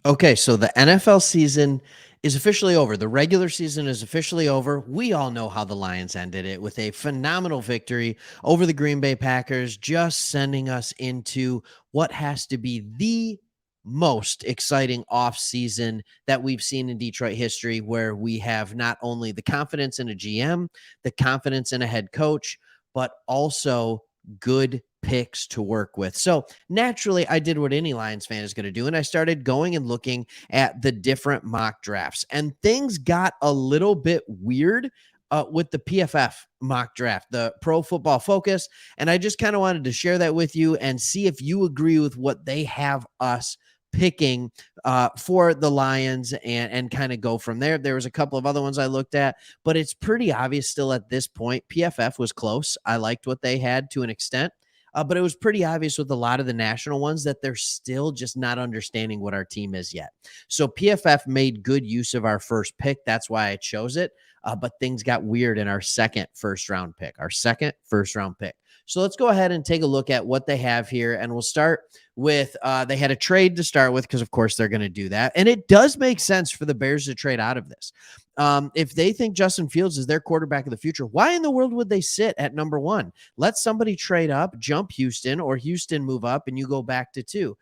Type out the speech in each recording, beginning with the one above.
Okay, so the NFL season is officially over. The regular season is officially over. We all know how the Lions ended it with a phenomenal victory over the Green Bay Packers, just sending us into what has to be the most exciting offseason that we've seen in Detroit history, where we have not only the confidence in a GM, the confidence in a head coach, but also good picks to work with. So naturally, I did what any Lions fan is going to do, and I started going and looking at the different mock drafts, and things got a little bit weird with the PFF mock draft, the Pro Football Focus, and I just kind of wanted to share that with you and see if you agree with what they have us picking for the Lions, and kind of go from there. There was a couple of other ones I looked at, but it's pretty obvious still at this point. PFF was close. I liked what they had to an extent. But it was pretty obvious with a lot of the national ones that they're still just not understanding what our team is yet. So PFF made good use of our first pick. That's why I chose it. But things got weird in our second first round pick, So let's go ahead and take a look at what they have here. And we'll start with they had a trade to start with, because, of course, they're going to do that. And it does make sense for the Bears to trade out of this. If they think Justin Fields is their quarterback of the future, why in the world would they sit at number one? Let somebody trade up, jump Houston, or Houston move up, and you go back to two.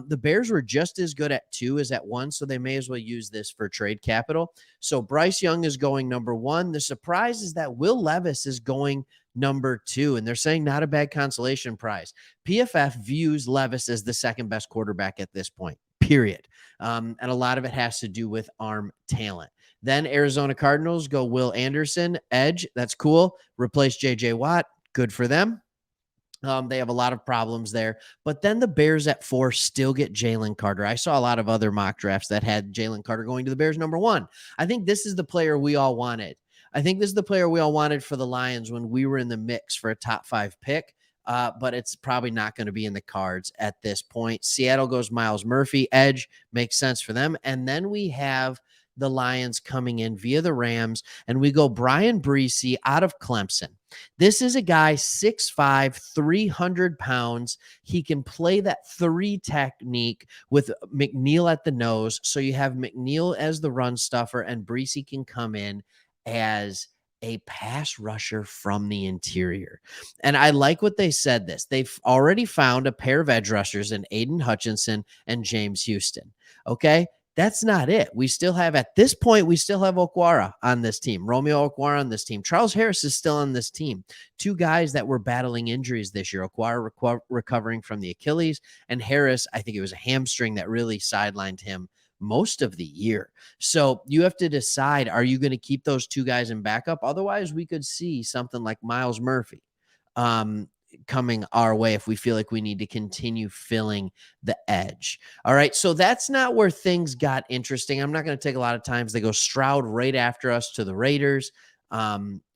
The Bears were just as good at two as at one, so they may as well use this for trade capital. So Bryce Young is going number one. The surprise is that Will Levis is going number two, and they're saying not a bad consolation prize. PFF views Levis as the second best quarterback at this point, period. And a lot of it has to do with arm talent. Then Arizona Cardinals go Will Anderson, edge. That's cool. Replace J.J. Watt. Good for them. They have a lot of problems there. But then the Bears at 4 still get Jalen Carter. I saw a lot of other mock drafts that had Jalen Carter going to the Bears number one. I think this is the player we all wanted. I think this is the player we all wanted for the Lions when we were in the mix for a top 5 pick. But it's probably not going to be in the cards at this point. Seattle goes Miles Murphy, edge, makes sense for them. And then we have the Lions coming in via the Rams, and we go Brian Breesy out of Clemson. This is a guy 6'5", 300 pounds. He can play that 3 technique with McNeil at the nose. So you have McNeil as the run stuffer, and Breesy can come in as a pass rusher from the interior. And I like what they said this. They've already found a pair of edge rushers in Aiden Hutchinson and James Houston. Okay. That's not it. We still have, at this point, we still have Okwara on this team, Romeo Okwara on this team. Charles Harris is still on this team. 2 guys that were battling injuries this year. Okwara recovering from the Achilles, and Harris, I think it was a hamstring that really sidelined him most of the year. So you have to decide, are you going to keep those 2 guys in backup? Otherwise, we could see something like Miles Murphy coming our way if we feel like we need to continue filling the edge. All right. So that's not where things got interesting. I'm not going to take a lot of times. They go Stroud right after us to the Raiders.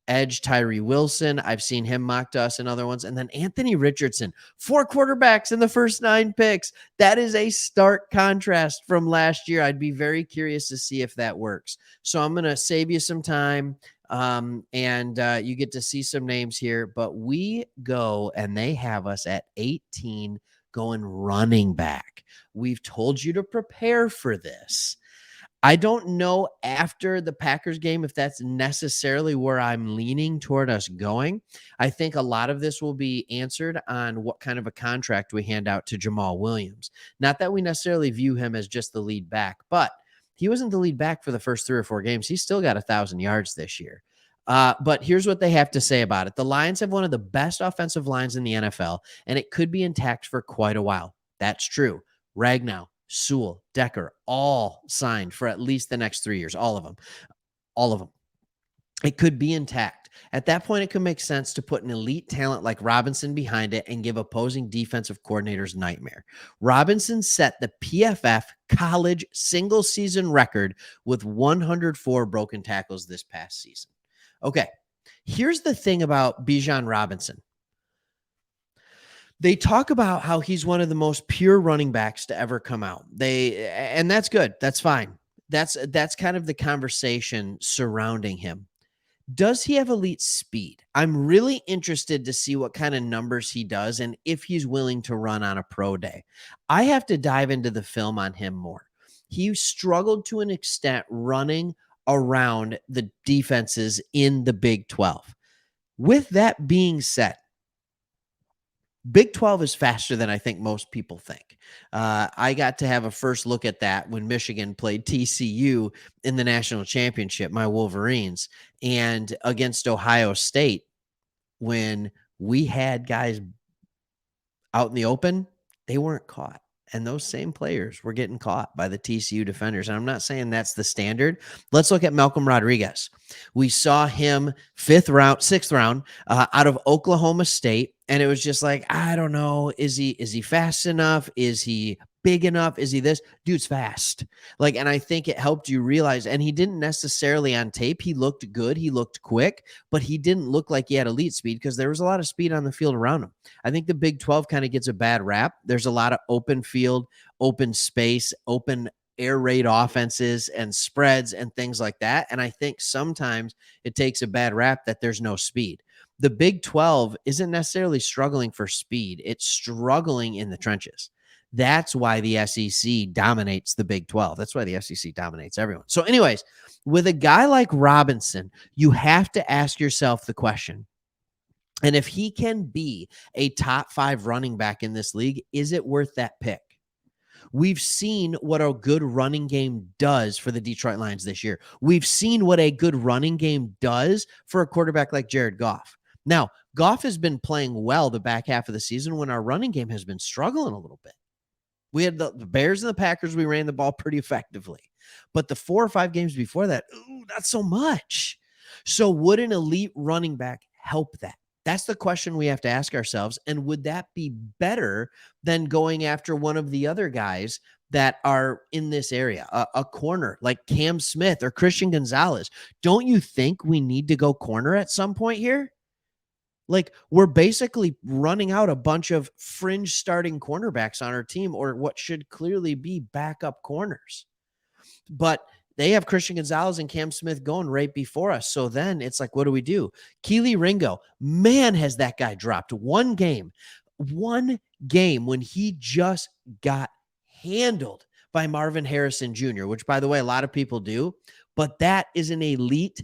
Edge Tyree Wilson. I've seen him mocked to us in other ones. And then Anthony Richardson, 4 quarterbacks in the first 9 picks. That is a stark contrast from last year. I'd be very curious to see if that works. So I'm going to save you some time. And you get to see some names here, but we go and they have us at 18 going running back. We've told you to prepare for this. I don't know after the Packers game if that's necessarily where I'm leaning toward us going. I think a lot of this will be answered on what kind of a contract we hand out to Jamal Williams. Not that we necessarily view him as just the lead back, but he wasn't the lead back for the first 3 or 4 games. He's still got 1,000 yards this year. But here's what they have to say about it. The Lions have one of the best offensive lines in the NFL, and it could be intact for quite a while. That's true. Ragnow, Sewell, Decker, all signed for at least the next 3 years. All of them. All of them. It could be intact. At that point, it could make sense to put an elite talent like Robinson behind it and give opposing defensive coordinators nightmare. Robinson set the PFF college single season record with 104 broken tackles this past season. Okay, here's the thing about Bijan Robinson. They talk about how he's one of the most pure running backs to ever come out. And that's good. That's fine. That's kind of the conversation surrounding him. Does he have elite speed? I'm really interested to see what kind of numbers he does and if he's willing to run on a pro day. I have to dive into the film on him more. He struggled to an extent running around the defenses in the Big 12. With that being said, Big 12 is faster than I think most people think. I got to have a first look at that when Michigan played TCU in the national championship, my Wolverines, and against Ohio State when we had guys out in the open, they weren't caught. And those same players were getting caught by the TCU defenders. And I'm not saying that's the standard. Let's look at Malcolm Rodriguez. We saw him sixth round out of Oklahoma State. And it was just like, I don't know. Is he fast enough? Is he big enough? Is he this? Dude's fast. Like, and I think it helped you realize, and he didn't necessarily on tape. He looked good. He looked quick, but he didn't look like he had elite speed because there was a lot of speed on the field around him. I think the Big 12 kind of gets a bad rap. There's a lot of open field, open space, open air raid offenses and spreads and things like that. And I think sometimes it takes a bad rap that there's no speed. The Big 12 isn't necessarily struggling for speed. It's struggling in the trenches. That's why the SEC dominates the Big 12. That's why the SEC dominates everyone. So anyways, with a guy like Robinson, you have to ask yourself the question, and if he can be a top 5 running back in this league, is it worth that pick? We've seen what a good running game does for the Detroit Lions this year. We've seen what a good running game does for a quarterback like Jared Goff. Now, Goff has been playing well the back half of the season when our running game has been struggling a little bit. We had the Bears and the Packers. We ran the ball pretty effectively. But the 4 or 5 games before that, not so much. So would an elite running back help that? That's the question we have to ask ourselves. And would that be better than going after one of the other guys that are in this area, a corner like Cam Smith or Christian Gonzalez? Don't you think we need to go corner at some point here? Like, we're basically running out a bunch of fringe starting cornerbacks on our team, or what should clearly be backup corners. But they have Christian Gonzalez and Cam Smith going right before us. So then it's like, what do we do? Keely Ringo, man, has that guy dropped one game when he just got handled by Marvin Harrison Jr., which, by the way, a lot of people do. But that is an elite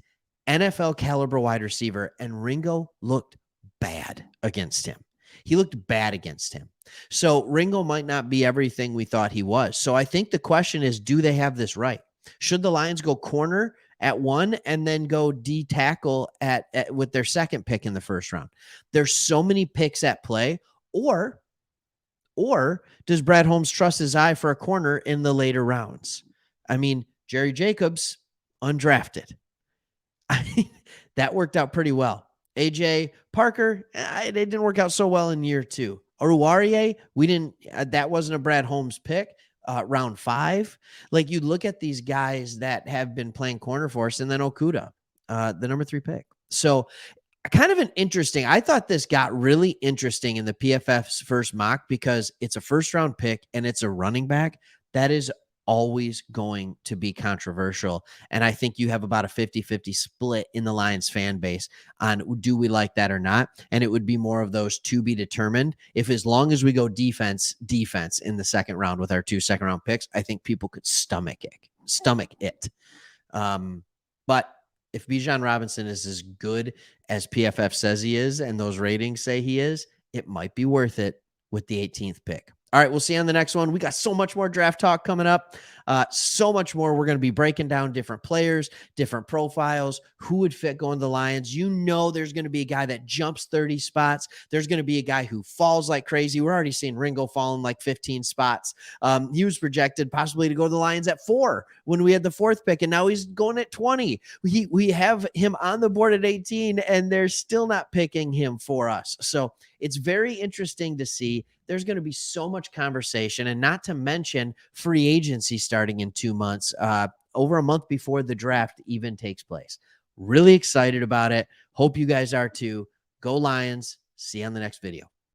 NFL caliber wide receiver. And Ringo looked bad against him. He looked bad against him. So Ringo might not be everything we thought he was. So I think the question is, do they have this right? Should the Lions go corner at 1 and then go D tackle at with their second pick in the first round? There's so many picks at play. Or does Brad Holmes trust his eye for a corner in the later rounds? I mean, Jerry Jacobs, undrafted. That worked out pretty well. AJ Parker, it didn't work out so well in year 2. Oruwariye, that wasn't a Brad Holmes pick. Round 5. Like, you look at these guys that have been playing corner for us, and then Okudah, the number 3 pick. So kind of I thought this got really interesting in the PFF's first mock because it's a first round pick and it's a running back. That is always going to be controversial. And I think you have about a 50-50 split in the Lions fan base on do we like that or not. And it would be more of those to be determined. If as long as we go defense in the second round with our 2 second round picks, I think people could stomach it. But if Bijan Robinson is as good as PFF says he is and those ratings say he is, it might be worth it with the 18th pick. All right, we'll see you on the next one. We got so much more draft talk coming up. So much more. We're going to be breaking down different players, different profiles, who would fit going to the Lions. You know there's going to be a guy that jumps 30 spots. There's going to be a guy who falls like crazy. We're already seeing Ringo falling like 15 spots. He was projected possibly to go to the Lions at 4 when we had the 4th pick, and now he's going at 20. We have him on the board at 18, and they're still not picking him for us. So it's very interesting to see. There's going to be so much conversation, and not to mention free agency starting in 2 months, over a month before the draft even takes place. Really excited about it. Hope you guys are too. Go Lions. See you on the next video.